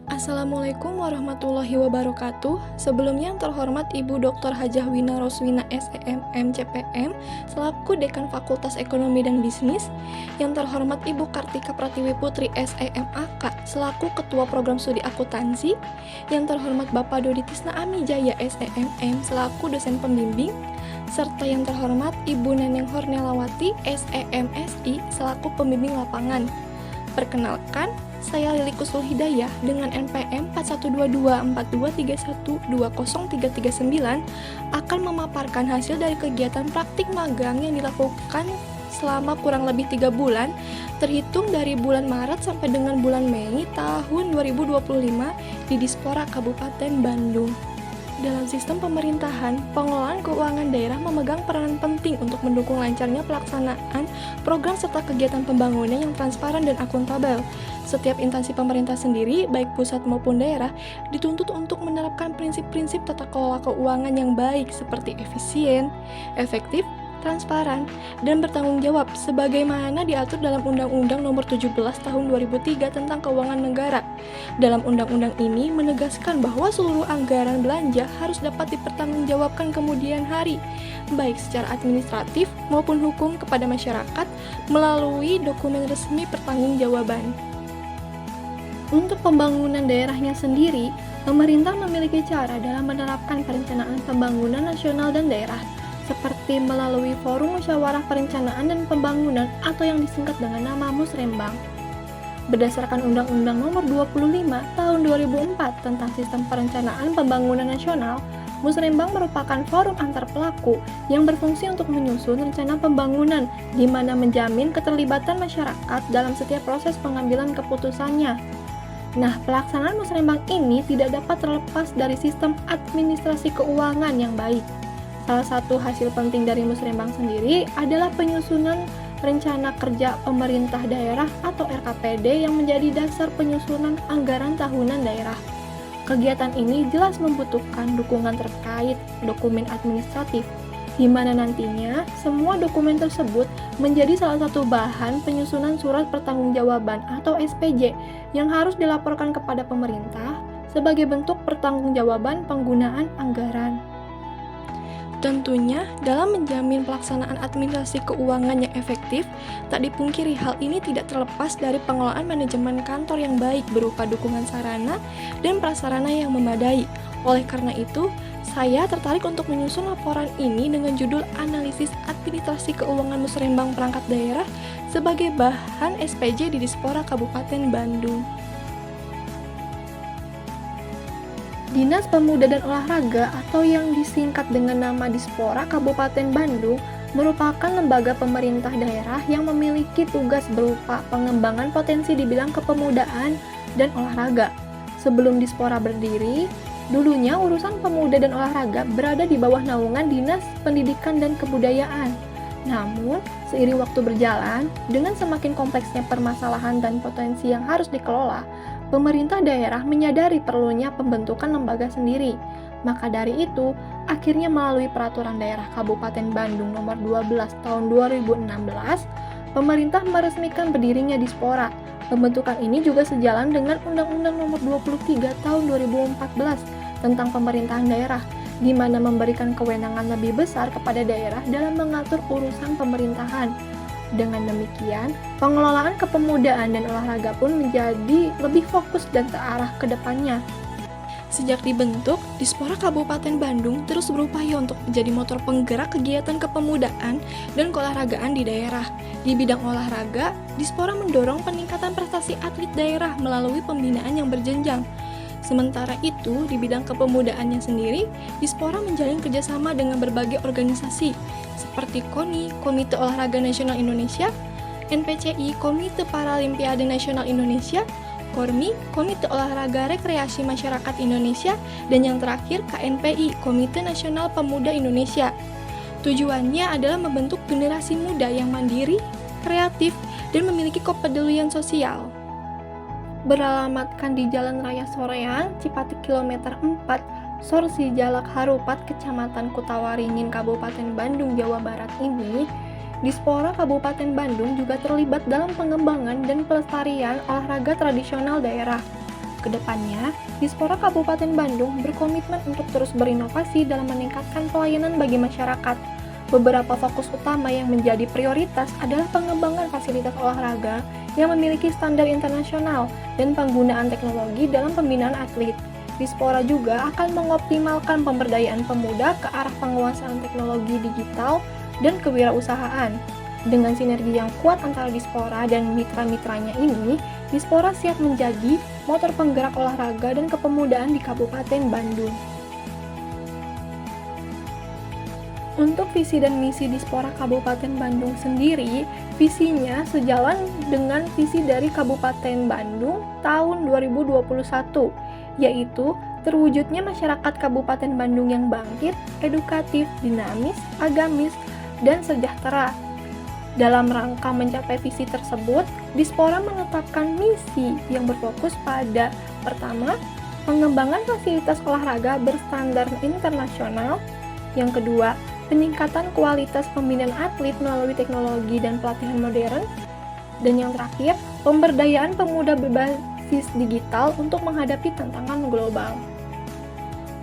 Assalamualaikum warahmatullahi wabarakatuh. Sebelumnya yang terhormat Ibu Dr. Hajah Wina Roswina SEM CPM selaku Dekan Fakultas Ekonomi dan Bisnis. Yang terhormat Ibu Kartika Pratiwi Putri SEM AK selaku Ketua Program Studi Akuntansi. Yang terhormat Bapak Dodi Tisna Ami Jaya SEMM selaku dosen pembimbing. Serta yang terhormat Ibu Neneng Hornelawati SEMSI selaku pembimbing lapangan. Perkenalkan, saya Lili Kusul Hidayah dengan NPM 412242312039 akan memaparkan hasil dari kegiatan praktik magang yang dilakukan selama kurang lebih 3 bulan terhitung dari bulan Maret sampai dengan bulan Mei tahun 2025 di Dispora Kabupaten Bandung. Dalam sistem pemerintahan, pengelolaan keuangan daerah memegang peranan penting untuk mendukung lancarnya pelaksanaan program serta kegiatan pembangunan yang transparan dan akuntabel. Setiap instansi pemerintah sendiri, baik pusat maupun daerah, dituntut untuk menerapkan prinsip-prinsip tata kelola keuangan yang baik seperti efisien, efektif, transparan, dan bertanggung jawab sebagaimana diatur dalam Undang-Undang Nomor 17 Tahun 2003 tentang Keuangan Negara. Dalam undang-undang ini menegaskan bahwa seluruh anggaran belanja harus dapat dipertanggungjawabkan kemudian hari, baik secara administratif maupun hukum kepada masyarakat melalui dokumen resmi pertanggungjawaban. Untuk pembangunan daerahnya sendiri, pemerintah memiliki cara dalam menerapkan perencanaan pembangunan nasional dan daerah, seperti melalui Forum Musyawarah Perencanaan dan Pembangunan atau yang disingkat dengan nama Musrembang. Berdasarkan Undang-Undang Nomor 25 Tahun 2004 tentang Sistem Perencanaan Pembangunan Nasional, Musrembang merupakan forum antar pelaku yang berfungsi untuk menyusun rencana pembangunan di mana menjamin keterlibatan masyarakat dalam setiap proses pengambilan keputusannya. Nah, pelaksanaan Musrembang ini tidak dapat terlepas dari sistem administrasi keuangan yang baik. Salah satu hasil penting dari Musrembang sendiri adalah penyusunan Rencana Kerja Pemerintah Daerah atau RKPD yang menjadi dasar penyusunan anggaran tahunan daerah. Kegiatan ini jelas membutuhkan dukungan terkait dokumen administratif, di mana nantinya semua dokumen tersebut menjadi salah satu bahan penyusunan surat pertanggungjawaban atau SPJ yang harus dilaporkan kepada pemerintah sebagai bentuk pertanggungjawaban penggunaan anggaran. Tentunya, dalam menjamin pelaksanaan administrasi keuangan yang efektif, tak dipungkiri hal ini tidak terlepas dari pengelolaan manajemen kantor yang baik berupa dukungan sarana dan prasarana yang memadai. Oleh karena itu, saya tertarik untuk menyusun laporan ini dengan judul Analisis Administrasi Keuangan Musrembang Perangkat Daerah sebagai bahan SPJ di Dispora Kabupaten Bandung. Dinas Pemuda dan Olahraga atau yang disingkat dengan nama Dispora Kabupaten Bandung merupakan lembaga pemerintah daerah yang memiliki tugas berupa pengembangan potensi di bidang kepemudaan dan olahraga. Sebelum Dispora berdiri, dulunya urusan pemuda dan olahraga berada di bawah naungan Dinas Pendidikan dan Kebudayaan. Namun, seiring waktu berjalan, dengan semakin kompleksnya permasalahan dan potensi yang harus dikelola, pemerintah daerah menyadari perlunya pembentukan lembaga sendiri. Maka dari itu, akhirnya melalui Peraturan Daerah Kabupaten Bandung Nomor 12 Tahun 2016, pemerintah meresmikan berdirinya Dispora. Pembentukan ini juga sejalan dengan Undang-Undang Nomor 23 Tahun 2014 tentang pemerintahan daerah, di mana memberikan kewenangan lebih besar kepada daerah dalam mengatur urusan pemerintahan. Dengan demikian, pengelolaan kepemudaan dan olahraga pun menjadi lebih fokus dan terarah ke depannya. Sejak dibentuk, Dispora Kabupaten Bandung terus berupaya untuk menjadi motor penggerak kegiatan kepemudaan dan keolahragaan di daerah. Di bidang olahraga, Dispora mendorong peningkatan prestasi atlet daerah melalui pembinaan yang berjenjang. Sementara itu, di bidang kepemudaannya sendiri, Dispora menjalin kerjasama dengan berbagai organisasi, seperti KONI, Komite Olahraga Nasional Indonesia, NPCI, Komite Paralimpiade Nasional Indonesia, KORMI, Komite Olahraga Rekreasi Masyarakat Indonesia, dan yang terakhir KNPI, Komite Nasional Pemuda Indonesia. Tujuannya adalah membentuk generasi muda yang mandiri, kreatif, dan memiliki kepedulian sosial. Beralamatkan di Jalan Raya Soreang, Cipati Kilometer 4, Sorsi Jalak Harupat, Kecamatan Kutawaringin, Kabupaten Bandung, Jawa Barat ini, Dispora Kabupaten Bandung juga terlibat dalam pengembangan dan pelestarian olahraga tradisional daerah. Kedepannya, Dispora Kabupaten Bandung berkomitmen untuk terus berinovasi dalam meningkatkan pelayanan bagi masyarakat. Beberapa fokus utama yang menjadi prioritas adalah pengembangan fasilitas olahraga yang memiliki standar internasional dan penggunaan teknologi dalam pembinaan atlet. Dispora juga akan mengoptimalkan pemberdayaan pemuda ke arah penguasaan teknologi digital dan kewirausahaan. Dengan sinergi yang kuat antara Dispora dan mitra-mitranya ini, Dispora siap menjadi motor penggerak olahraga dan kepemudaan di Kabupaten Bandung. Untuk visi dan misi Dispora Kabupaten Bandung sendiri, visinya sejalan dengan visi dari Kabupaten Bandung tahun 2021, yaitu terwujudnya masyarakat Kabupaten Bandung yang bangkit, edukatif, dinamis, agamis, dan sejahtera. Dalam rangka mencapai visi tersebut, Dispora menetapkan misi yang berfokus pada pertama, pengembangan fasilitas olahraga berstandar internasional, yang kedua, peningkatan kualitas pembinaan atlet melalui teknologi dan pelatihan modern, dan yang terakhir, pemberdayaan pemuda berbasis digital untuk menghadapi tantangan global.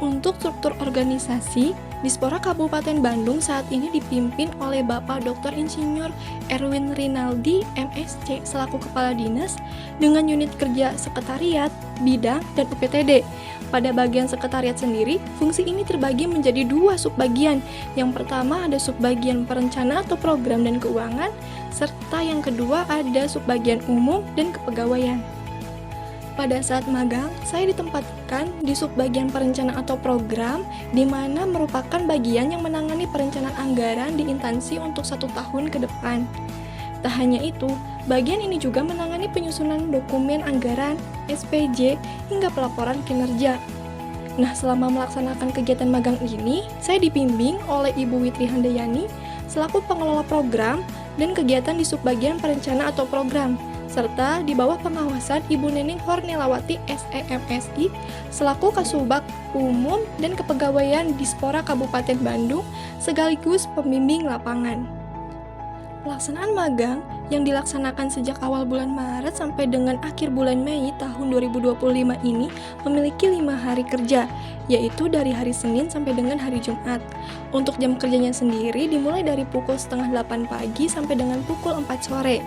Untuk struktur organisasi, Dispora Kabupaten Bandung saat ini dipimpin oleh Bapak Dr. Insinyur Erwin Rinaldi, MSc, selaku Kepala Dinas, dengan unit kerja Sekretariat, Bidang, dan UPTD. Pada bagian sekretariat sendiri, fungsi ini terbagi menjadi dua subbagian. Yang pertama ada subbagian perencanaan atau program dan keuangan, serta yang kedua ada subbagian umum dan kepegawaian. Pada saat magang, saya ditempatkan di subbagian perencanaan atau program, di mana merupakan bagian yang menangani perencanaan anggaran di instansi untuk 1 tahun ke depan. Tak hanya itu, bagian ini juga menangani penyusunan dokumen anggaran, SPJ, hingga pelaporan kinerja. Nah, selama melaksanakan kegiatan magang ini, saya dibimbing oleh Ibu Witri Handayani selaku pengelola program dan kegiatan di subbagian perencanaan atau program, serta di bawah pengawasan Ibu Neneng Hornelawati SEMSI selaku Kasubag Umum dan Kepegawaian Dispora Kabupaten Bandung sekaligus pembimbing lapangan. Pelaksanaan magang yang dilaksanakan sejak awal bulan Maret sampai dengan akhir bulan Mei tahun 2025 ini memiliki 5 hari kerja, yaitu dari hari Senin sampai dengan hari Jumat. Untuk jam kerjanya sendiri dimulai dari pukul setengah 8 pagi sampai dengan pukul 4 sore.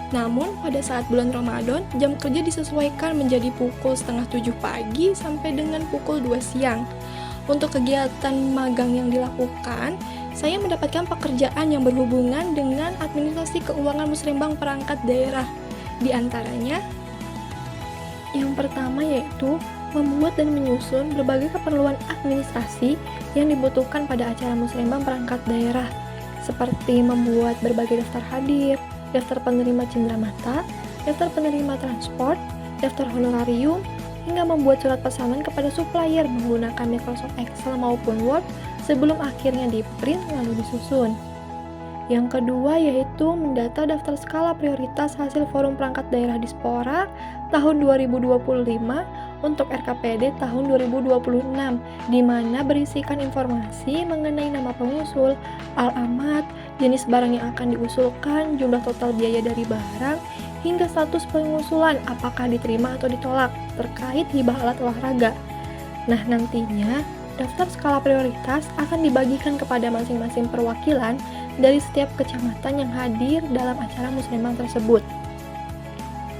Namun, pada saat bulan Ramadan, jam kerja disesuaikan menjadi pukul setengah 7 pagi sampai dengan pukul 2 siang. Untuk kegiatan magang yang dilakukan, saya mendapatkan pekerjaan yang berhubungan dengan administrasi keuangan musrembang perangkat daerah. Di antaranya, yang pertama yaitu membuat dan menyusun berbagai keperluan administrasi yang dibutuhkan pada acara musrembang perangkat daerah, seperti membuat berbagai daftar hadir, daftar penerima cenderamata, daftar penerima transport, daftar honorarium, hingga membuat surat pesanan kepada supplier menggunakan Microsoft Excel maupun Word sebelum akhirnya di-print lalu disusun. Yang kedua yaitu mendata daftar skala prioritas hasil forum perangkat daerah Dispora tahun 2025 untuk RKPD tahun 2026, di mana berisikan informasi mengenai nama pengusul, alamat, jenis barang yang akan diusulkan, jumlah total biaya dari barang, hingga status pengusulan apakah diterima atau ditolak terkait hibah alat olahraga. Nah, nantinya daftar skala prioritas akan dibagikan kepada masing-masing perwakilan dari setiap kecamatan yang hadir dalam acara musrembang tersebut.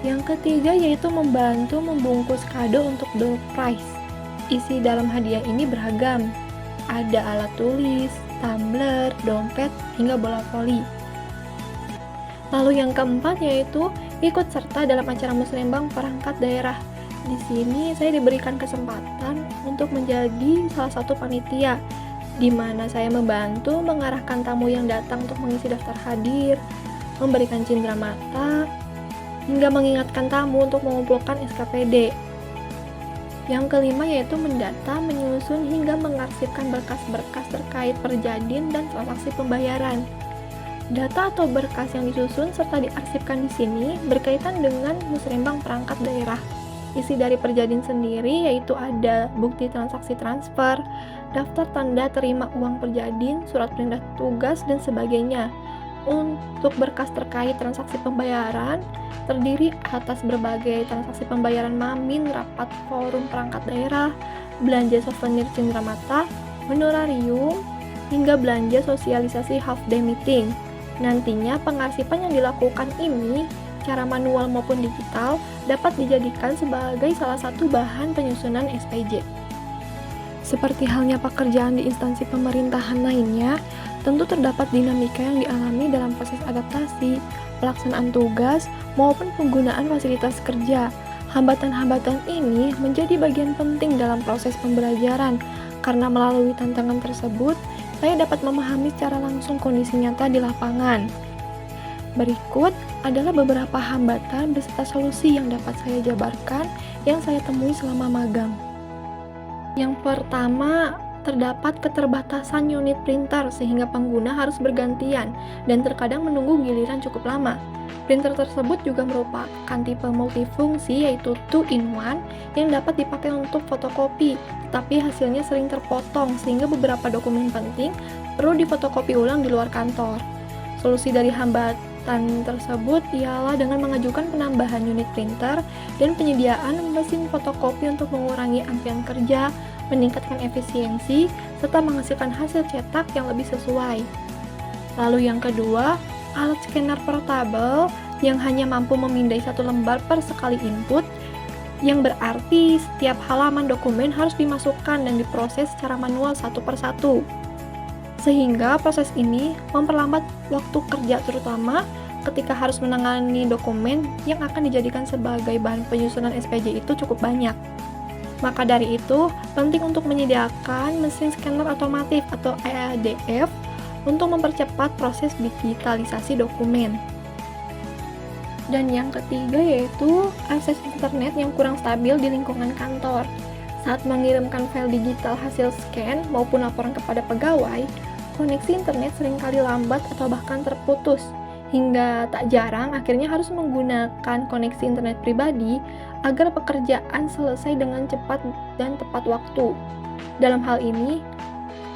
Yang ketiga yaitu membantu membungkus kado untuk door prize. Isi dalam hadiah ini beragam. Ada alat tulis, tumbler, dompet, hingga bola voli. Lalu yang keempat yaitu ikut serta dalam acara musrembang perangkat daerah. Di sini saya diberikan kesempatan untuk menjadi salah satu panitia, di mana saya membantu mengarahkan tamu yang datang untuk mengisi daftar hadir, memberikan cenderamata, hingga mengingatkan tamu untuk mengumpulkan SKPD. Yang kelima yaitu mendata, menyusun, hingga mengarsipkan berkas-berkas terkait perjanjian dan transaksi pembayaran. Data atau berkas yang disusun serta diarsipkan di sini berkaitan dengan musrembang perangkat daerah. Isi dari perjanjian sendiri yaitu ada bukti transaksi transfer, daftar tanda terima uang perjanjian, surat perintah tugas, dan sebagainya. Untuk berkas terkait transaksi pembayaran, terdiri atas berbagai transaksi pembayaran Mamin, rapat forum perangkat daerah, belanja souvenir Cindramata, honorarium, hingga belanja sosialisasi half day meeting. Nantinya pengarsipan yang dilakukan ini, secara manual maupun digital, dapat dijadikan sebagai salah satu bahan penyusunan SPJ. Seperti halnya pekerjaan di instansi pemerintahan lainnya, tentu terdapat dinamika yang dialami dalam proses adaptasi, pelaksanaan tugas, maupun penggunaan fasilitas kerja. Hambatan-hambatan ini menjadi bagian penting dalam proses pembelajaran, karena melalui tantangan tersebut, saya dapat memahami secara langsung kondisi nyata di lapangan. Berikut adalah beberapa hambatan beserta solusi yang dapat saya jabarkan yang saya temui selama magang. Yang pertama, terdapat keterbatasan unit printer sehingga pengguna harus bergantian dan terkadang menunggu giliran cukup lama. Printer tersebut juga merupakan tipe multifungsi yaitu 2-in-1 yang dapat dipakai untuk fotokopi, tetapi hasilnya sering terpotong sehingga beberapa dokumen penting perlu difotokopi ulang di luar kantor. Solusi dari hambatan tersebut ialah dengan mengajukan penambahan unit printer dan penyediaan mesin fotokopi untuk mengurangi antrian kerja, meningkatkan efisiensi, serta menghasilkan hasil cetak yang lebih sesuai. Lalu yang kedua, alat scanner portable yang hanya mampu memindai 1 lembar per sekali input, yang berarti setiap halaman dokumen harus dimasukkan dan diproses secara manual satu per satu. Sehingga proses ini memperlambat waktu kerja terutama ketika harus menangani dokumen yang akan dijadikan sebagai bahan penyusunan SPJ itu cukup banyak. Maka dari itu, penting untuk menyediakan mesin scanner otomatis atau EADF untuk mempercepat proses digitalisasi dokumen. Dan yang ketiga yaitu akses internet yang kurang stabil di lingkungan kantor. Saat mengirimkan file digital hasil scan maupun laporan kepada pegawai, koneksi internet seringkali lambat atau bahkan terputus. Hingga tak jarang akhirnya harus menggunakan koneksi internet pribadi agar pekerjaan selesai dengan cepat dan tepat waktu. Dalam hal ini,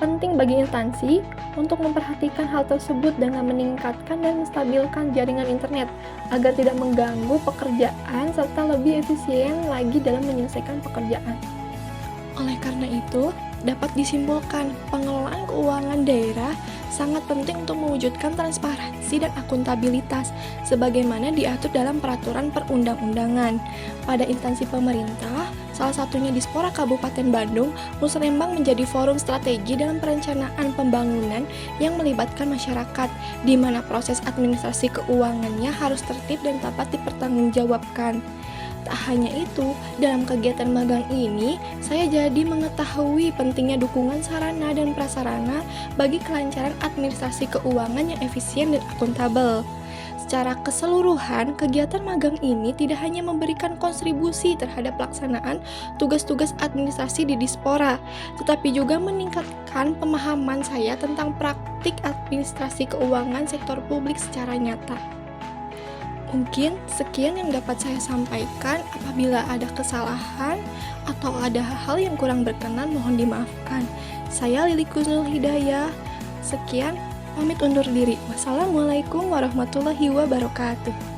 penting bagi instansi untuk memperhatikan hal tersebut dengan meningkatkan dan menstabilkan jaringan internet agar tidak mengganggu pekerjaan serta lebih efisien lagi dalam menyelesaikan pekerjaan. Oleh karena itu, dapat disimpulkan pengelolaan keuangan daerah sangat penting untuk mewujudkan transparansi dan akuntabilitas sebagaimana diatur dalam peraturan perundang-undangan. Pada instansi pemerintah, salah satunya Dispora Kabupaten Bandung, Musrembang menjadi forum strategi dalam perencanaan pembangunan yang melibatkan masyarakat, di mana proses administrasi keuangannya harus tertib dan dapat dipertanggungjawabkan. Tak hanya itu, dalam kegiatan magang ini, saya jadi mengetahui pentingnya dukungan sarana dan prasarana bagi kelancaran administrasi keuangan yang efisien dan akuntabel. Secara keseluruhan, kegiatan magang ini tidak hanya memberikan kontribusi terhadap pelaksanaan tugas-tugas administrasi di Dispora, tetapi juga meningkatkan pemahaman saya tentang praktik administrasi keuangan sektor publik secara nyata. Mungkin sekian yang dapat saya sampaikan. Apabila ada kesalahan atau ada hal yang kurang berkenan, mohon dimaafkan. Saya Lili Kuznul Hidayah. Sekian, pamit undur diri. Wassalamualaikum warahmatullahi wabarakatuh.